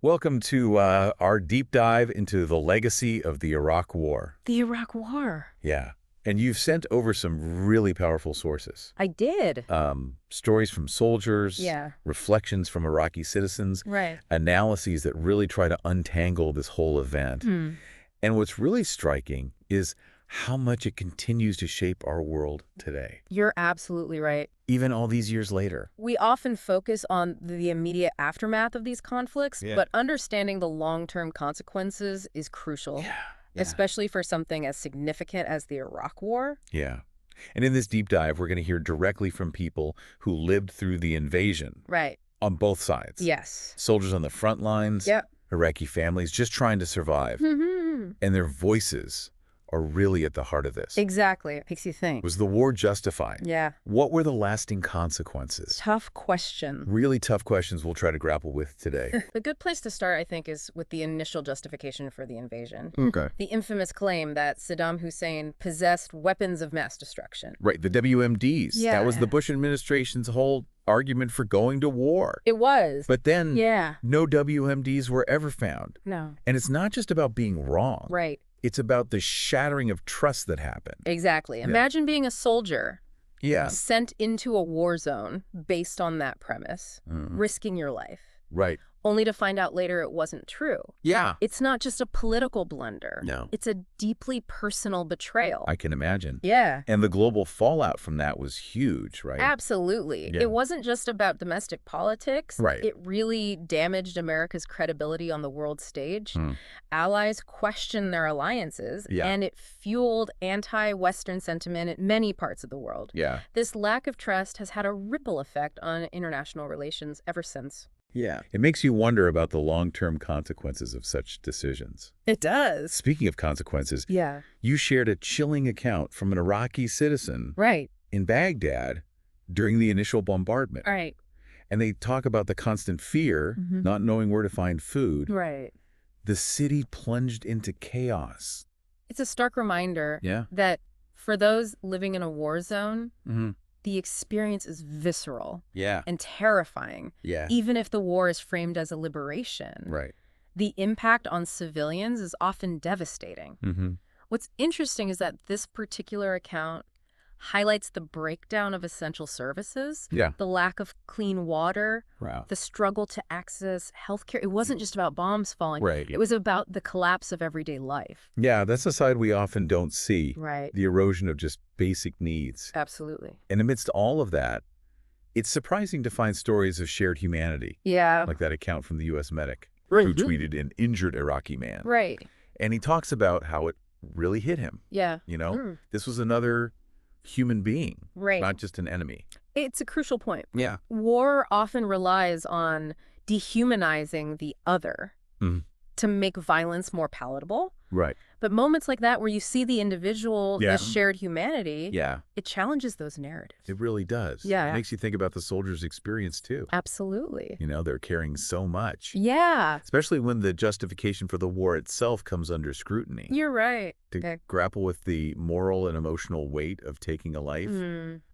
Welcome to our deep dive into the legacy of the Iraq War. The Iraq War. Yeah. And you've sent over some really powerful sources. I did. Stories from soldiers, Yeah. reflections from Iraqi citizens, Right. analyses that really try to untangle this whole event. And what's really striking is how much it continues to shape our world today, You're absolutely right. even all these years later. We often focus on the immediate aftermath of these conflicts, Yeah. but understanding the long-term consequences is crucial, Yeah. especially for something as significant as the Iraq War. Yeah. And in this deep dive, we're going to hear directly from people who lived through the invasion Right. on both sides. Yes. Soldiers on the front lines, Yep. Iraqi families just trying to survive. And their voices are really at the heart of this. Exactly. Makes you think. Was the war justified? Yeah. What were the lasting consequences? Tough question. Really tough questions we'll try to grapple with today. A good place to start, I think, is with the initial justification for the invasion. Okay. The infamous claim that Saddam Hussein possessed weapons of mass destruction. Right, the WMDs. Yeah. That was the Bush administration's whole argument for going to war. It was. But then Yeah. no WMDs were ever found. No. And it's not just about being wrong. Right. It's about the shattering of trust that happened. Exactly. Imagine being a soldier Yeah. sent into a war zone based on that premise, risking your life, Right. only to find out later it wasn't true. Yeah. It's not just a political blunder. No. It's a deeply personal betrayal. I can imagine. Yeah. And the global fallout from that was huge, right? Absolutely. Yeah. It wasn't just about domestic politics. Right. It really damaged America's credibility on the world stage. Allies questioned their alliances, Yeah. and it fueled anti-Western sentiment in many parts of the world. Yeah. This lack of trust has had a ripple effect on international relations ever since. Yeah. It makes you wonder about the long-term consequences of such decisions. It does. Speaking of consequences, Yeah. you shared a chilling account from an Iraqi citizen Right. in Baghdad during the initial bombardment. Right. And they talk about the constant fear, not knowing where to find food. Right. The city plunged into chaos. It's a stark reminder Yeah. that for those living in a war zone, Mm-hmm. the experience is visceral Yeah. and terrifying, Yeah. even if the war is framed as a liberation. Right. The impact on civilians is often devastating. Mm-hmm. What's interesting is that this particular account highlights the breakdown of essential services, Yeah. the lack of clean water, Wow. the struggle to access healthcare. It wasn't just about bombs falling. Right. It was about the collapse of everyday life. Yeah, that's a side we often don't see. Right. The erosion of just basic needs. Absolutely. And amidst all of that, it's surprising to find stories of shared humanity, Yeah. like that account from the U.S. medic Right. who tweeted an injured Iraqi man. Right. And he talks about how it really hit him. Yeah. You know, this was another human being, Right. not just an enemy. It's a crucial point. Yeah. War often relies on dehumanizing the other to make violence more palatable. Right. But moments like that where you see the individual, Yeah. the shared humanity, Yeah. it challenges those narratives. It really does. Yeah. It makes you think about the soldiers' experience, too. Absolutely. You know, they're carrying so much. Yeah. Especially when the justification for the war itself comes under scrutiny. You're right. To grapple with the moral and emotional weight of taking a life,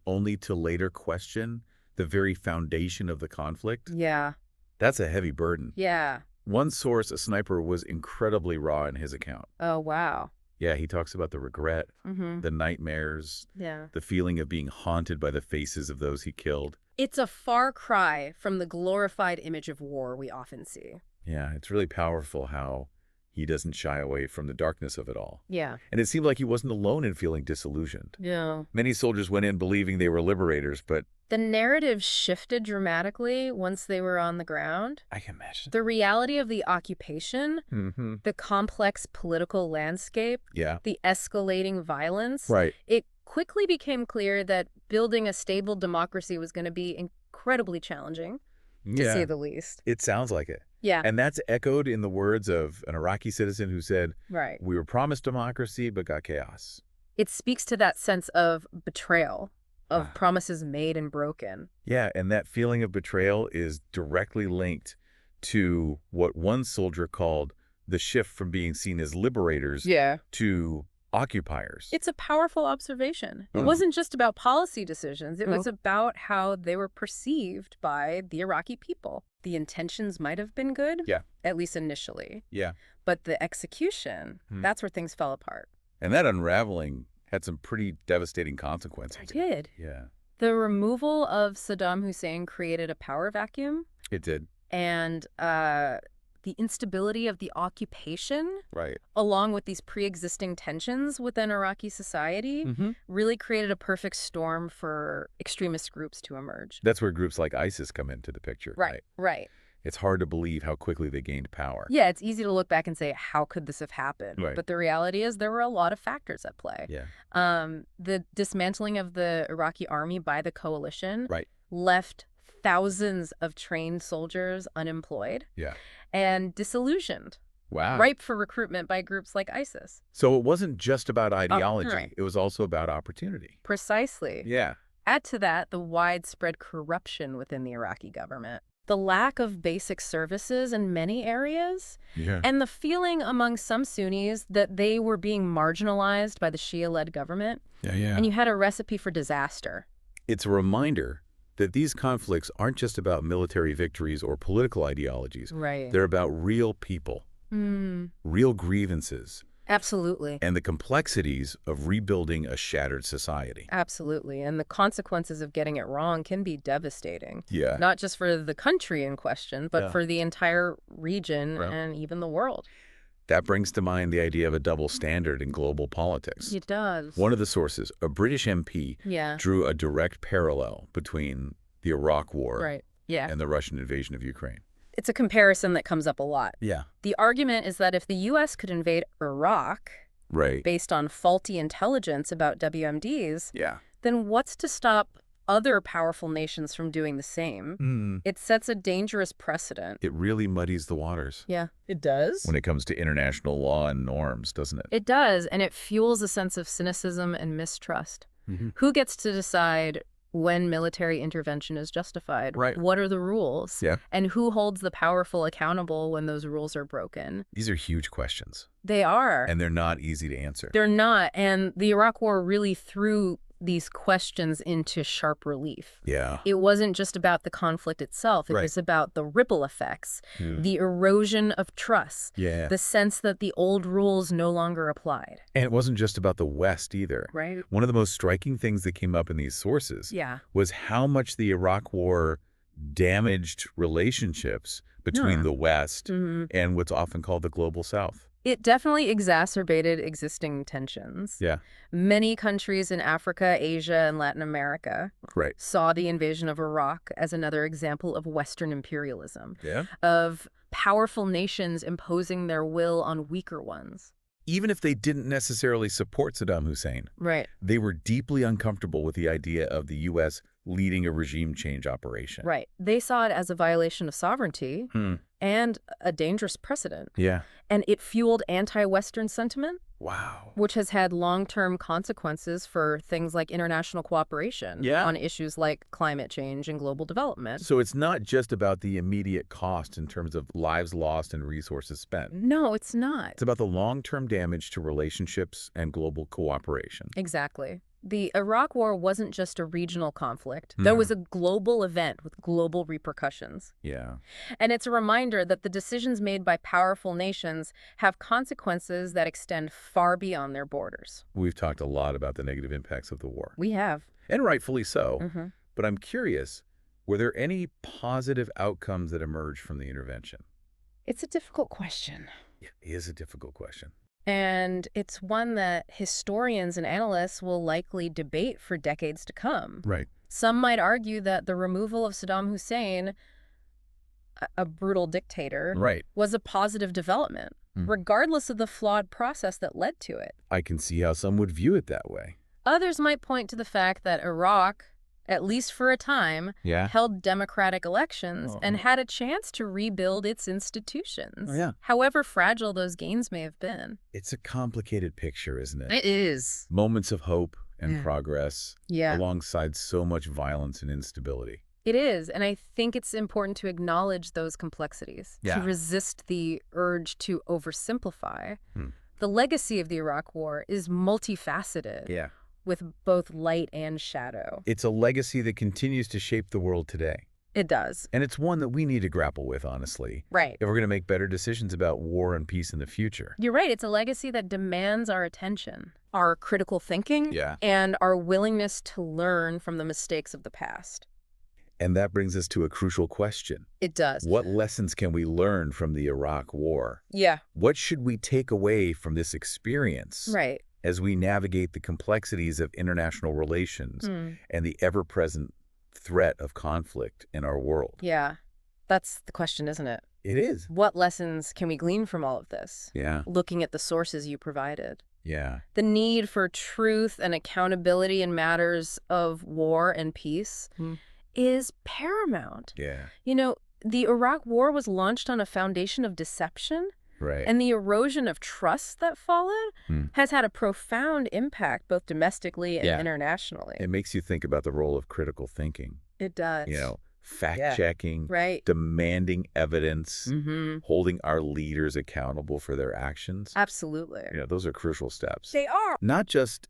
only to later question the very foundation of the conflict. Yeah. That's a heavy burden. Yeah. One source, a sniper, was incredibly raw in his account. Oh, wow. Yeah, he talks about the regret, Mm-hmm. the nightmares, Yeah. the feeling of being haunted by the faces of those he killed. It's a far cry from the glorified image of war we often see. Yeah, it's really powerful how he doesn't shy away from the darkness of it all. Yeah. And it seemed like he wasn't alone in feeling disillusioned. Yeah. Many soldiers went in believing they were liberators, but The narrative shifted dramatically once they were on the ground. I can imagine. The reality of the occupation, Mm-hmm. the complex political landscape, Yeah. the escalating violence, Right. it quickly became clear that building a stable democracy was going to be incredibly challenging, to Yeah. say the least. It sounds like it. Yeah, And that's echoed in the words of an Iraqi citizen who said, right. "We were promised democracy, but got chaos." It speaks to that sense of betrayal, of Ah. promises made and broken. Yeah, and that feeling of betrayal is directly linked to what one soldier called the shift from being seen as liberators Yeah. to occupiers. It's a powerful observation. It wasn't just about policy decisions. It was about how they were perceived by the Iraqi people. The intentions might have been good, at least initially. Yeah. But the execution, that's where things fell apart. And that unraveling had some pretty devastating consequences. It did. Yeah. The removal of Saddam Hussein created a power vacuum. It did. And the instability of the occupation, Right. along with these pre-existing tensions within Iraqi society, really created a perfect storm for extremist groups to emerge. That's where groups like ISIS come into the picture. Right. It's hard to believe how quickly they gained power. Yeah, it's easy to look back and say, how could this have happened? Right. But the reality is there were a lot of factors at play. Yeah. The dismantling of the Iraqi army by the coalition Right. left thousands of trained soldiers unemployed and disillusioned. Wow. Ripe for recruitment by groups like ISIS. So it wasn't just about ideology. Right. It was also about opportunity. Precisely. Yeah. Add to that the widespread corruption within the Iraqi government, the lack of basic services in many areas, and the feeling among some Sunnis that they were being marginalized by the Shia-led government. And you had a recipe for disaster. It's a reminder that these conflicts aren't just about military victories or political ideologies. Right. They're about real people, real grievances. Absolutely. And the complexities of rebuilding a shattered society. Absolutely. And the consequences of getting it wrong can be devastating. Yeah. Not just for the country in question, but for the entire region and even the world. That brings to mind the idea of a double standard in global politics. It does. One of the sources, a British MP, drew a direct parallel between the Iraq War and the Russian invasion of Ukraine. It's a comparison that comes up a lot. Yeah. The argument is that if the U.S. could invade Iraq based on faulty intelligence about WMDs, then what's to stop other powerful nations from doing the same? It sets a dangerous precedent. It really muddies the waters. Yeah, it does. When it comes to international law and norms, doesn't it? It does, and it fuels a sense of cynicism and mistrust. Who gets to decide when military intervention is justified? Right. What are the rules? Yeah. And who holds the powerful accountable when those rules are broken? These are huge questions. They are. And they're not easy to answer. They're not. And the Iraq War really threw these questions into sharp relief. Yeah. It wasn't just about the conflict itself. It was about the ripple effects, the erosion of trust, the sense that the old rules no longer applied. And it wasn't just about the West either. Right. One of the most striking things that came up in these sources was how much the Iraq War damaged relationships between the West and what's often called the global South. It definitely exacerbated existing tensions. Yeah. Many countries in Africa, Asia, and Latin America saw the invasion of Iraq as another example of Western imperialism, of powerful nations imposing their will on weaker ones. Even if they didn't necessarily support Saddam Hussein, they were deeply uncomfortable with the idea of the U.S. leading a regime change operation. Right. They saw it as a violation of sovereignty and a dangerous precedent. Yeah. And it fueled anti-Western sentiment. Wow. Which has had long-term consequences for things like international cooperation on issues like climate change and global development. So it's not just about the immediate cost in terms of lives lost and resources spent. No, it's not. It's about the long-term damage to relationships and global cooperation. Exactly. The Iraq War wasn't just a regional conflict. There was a global event with global repercussions. Yeah. And it's a reminder that the decisions made by powerful nations have consequences that extend far beyond their borders. We've talked a lot about the negative impacts of the war. We have. And rightfully so. But I'm curious, were there any positive outcomes that emerged from the intervention? It's a difficult question. It is a difficult question. And it's one that historians and analysts will likely debate for decades to come. Right. Some might argue that the removal of Saddam Hussein, a brutal dictator, was a positive development, regardless of the flawed process that led to it. I can see how some would view it that way. Others might point to the fact that Iraq, at least for a time, held democratic elections and had a chance to rebuild its institutions, however fragile those gains may have been. It's a complicated picture, isn't it? It is. Moments of hope and progress alongside so much violence and instability. It is, and I think it's important to acknowledge those complexities, to resist the urge to oversimplify. The legacy of the Iraq War is multifaceted. Yeah. With both light and shadow. It's a legacy that continues to shape the world today. It does. And it's one that we need to grapple with, honestly. Right. If we're going to make better decisions about war and peace in the future. You're right. It's a legacy that demands our attention, our critical thinking, Yeah. and our willingness to learn from the mistakes of the past. And that brings us to a crucial question. It does. What lessons can we learn from the Iraq War? Yeah. What should we take away from this experience? Right. As we navigate the complexities of international relations and the ever-present threat of conflict in our world. Yeah, that's the question, isn't it? It is. What lessons can we glean from all of this? Yeah. Looking at the sources you provided. Yeah. The need for truth and accountability in matters of war and peace is paramount. Yeah. You know, the Iraq War was launched on a foundation of deception. Right. And the erosion of trust that followed has had a profound impact both domestically and internationally. It makes you think about the role of critical thinking. It does. You know, fact-checking, right. demanding evidence, holding our leaders accountable for their actions. Absolutely. You know, those are crucial steps. They are. Not just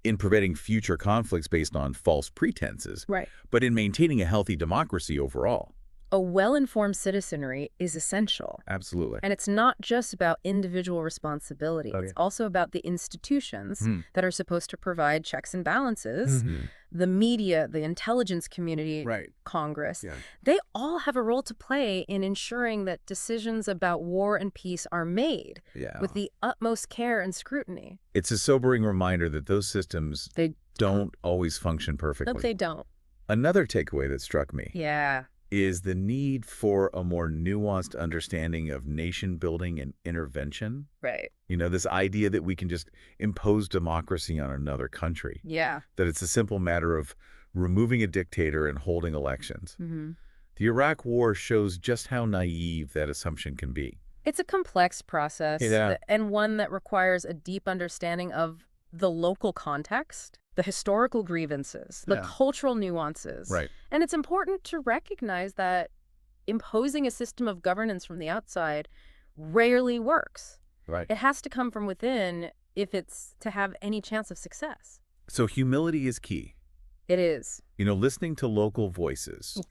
in preventing future conflicts based on false pretenses, right, but in maintaining a healthy democracy overall. A well-informed citizenry is essential. Absolutely. And it's not just about individual responsibility. Okay. It's also about the institutions that are supposed to provide checks and balances. The media, the intelligence community, right. Congress, Yeah. they all have a role to play in ensuring that decisions about war and peace are made with the utmost care and scrutiny. It's a sobering reminder that those systems don't always function perfectly. Nope, they don't. Another takeaway that struck me is the need for a more nuanced understanding of nation building and intervention. Right. You know, this idea that we can just impose democracy on another country. Yeah. That it's a simple matter of removing a dictator and holding elections. The Iraq War shows just how naive that assumption can be. It's a complex process and one that requires a deep understanding of the local context, the historical grievances, the cultural nuances. Right. And it's important to recognize that imposing a system of governance from the outside rarely works. Right. It has to come from within if it's to have any chance of success. So humility is key. It is. You know, listening to local voices,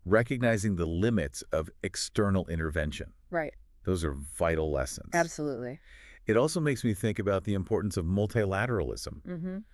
recognizing the limits of external intervention. Right. Those are vital lessons. Absolutely. It also makes me think about the importance of multilateralism.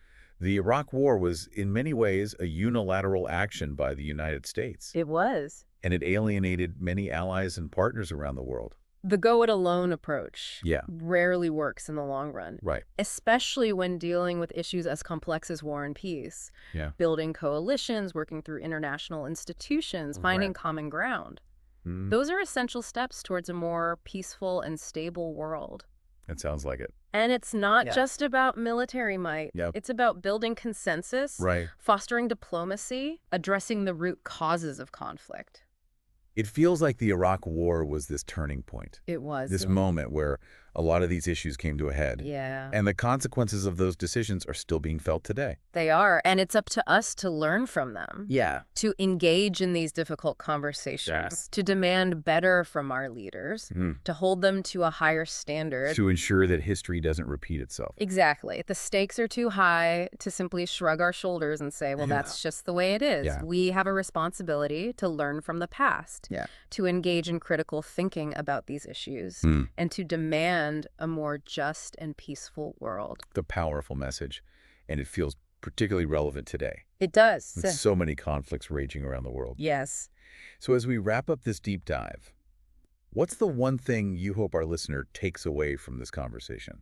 The Iraq War was, in many ways, a unilateral action by the United States. It was. And it alienated many allies and partners around the world. The go-it-alone approach rarely works in the long run. Right. Especially when dealing with issues as complex as war and peace. Yeah. Building coalitions, working through international institutions, finding common ground. Those are essential steps towards a more peaceful and stable world. It sounds like it. And it's not just about military might. It's about building consensus, fostering diplomacy, addressing the root causes of conflict. It feels like the Iraq War was this turning point. It was. This moment where a lot of these issues came to a head. Yeah. And the consequences of those decisions are still being felt today. They are. And it's up to us to learn from them. Yeah. To engage in these difficult conversations. To demand better from our leaders. To hold them to a higher standard. To ensure that history doesn't repeat itself. Exactly. The stakes are too high to simply shrug our shoulders and say, well, that's just the way it is. We have a responsibility to learn from the past. To engage in critical thinking about these issues. And to demand a more just and peaceful world. The powerful message, and it feels particularly relevant today. It does. With so many conflicts raging around the world. Yes. So as we wrap up this deep dive, what's the one thing you hope our listener takes away from this conversation?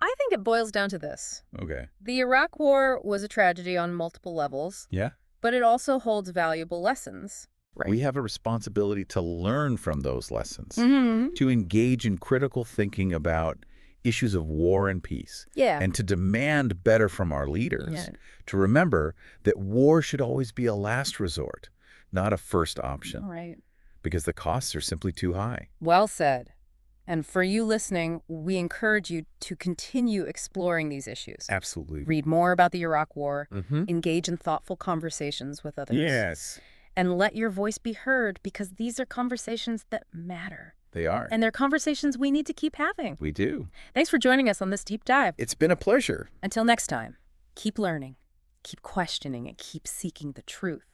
I think it boils down to this. Okay. The Iraq War was a tragedy on multiple levels. Yeah. But it also holds valuable lessons. Right. We have a responsibility to learn from those lessons, to engage in critical thinking about issues of war and peace, and to demand better from our leaders, to remember that war should always be a last resort, not a first option, because the costs are simply too high. Well said. And for you listening, we encourage you to continue exploring these issues. Absolutely. Read more about the Iraq War, engage in thoughtful conversations with others. Yes. And let your voice be heard, because these are conversations that matter. They are. And they're conversations we need to keep having. We do. Thanks for joining us on this deep dive. It's been a pleasure. Until next time, keep learning, keep questioning, and keep seeking the truth.